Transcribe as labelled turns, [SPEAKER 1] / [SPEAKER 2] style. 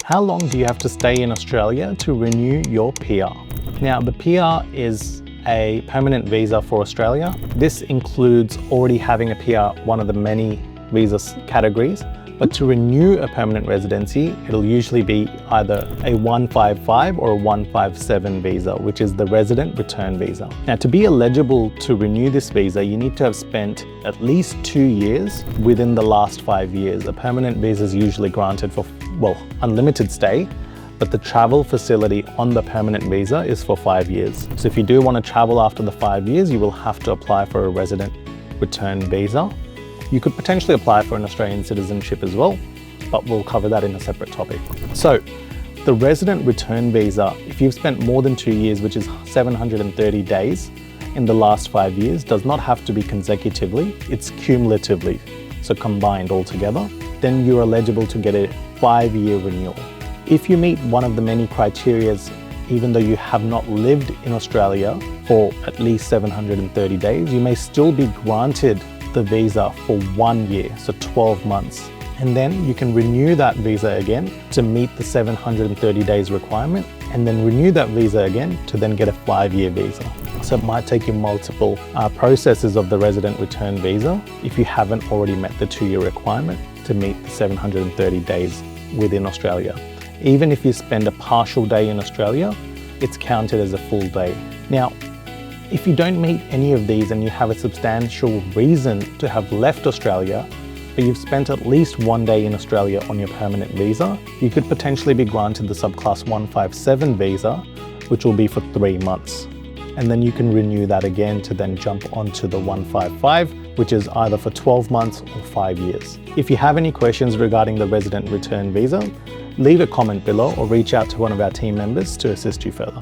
[SPEAKER 1] How long do you have to stay in Australia to renew your PR? Now, the PR is a permanent visa for Australia. This includes already having a PR, one of the many visa categories. But to renew a permanent residency, it'll usually be either a 155 or a 157 visa, which is the resident return visa. Now, to be eligible to renew this visa, you need to have spent at least 2 years within the last 5 years. A permanent visa is usually granted for, well, unlimited stay, but the travel facility on the permanent visa is for 5 years. So if you do want to travel after the 5 years, you will have to apply for a resident return visa. You could potentially apply for an Australian citizenship as well, but we'll cover that in a separate topic. So the resident return visa, if you've spent more than 2 years, which is 730 days in the last 5 years, does not have to be consecutively, it's cumulatively, so combined all together, then you're eligible to get a 5-year renewal. If you meet one of the many criterias, even though you have not lived in Australia for at least 730 days, you may still be granted the visa for 1 year, so 12 months. And then you can renew that visa again to meet the 730 days requirement, and then renew that visa again to then get a 5-year visa. So it might take you multiple processes of the resident return visa if you haven't already met the 2-year requirement to meet the 730 days within Australia. Even if you spend a partial day in Australia, it's counted as a full day. Now, if you don't meet any of these and you have a substantial reason to have left Australia, but you've spent at least 1 day in Australia on your permanent visa, you could potentially be granted the subclass 157 visa, which will be for 3 months. And then you can renew that again to then jump onto the 155, which is either for 12 months or 5 years. If you have any questions regarding the resident return visa, leave a comment below or reach out to one of our team members to assist you further.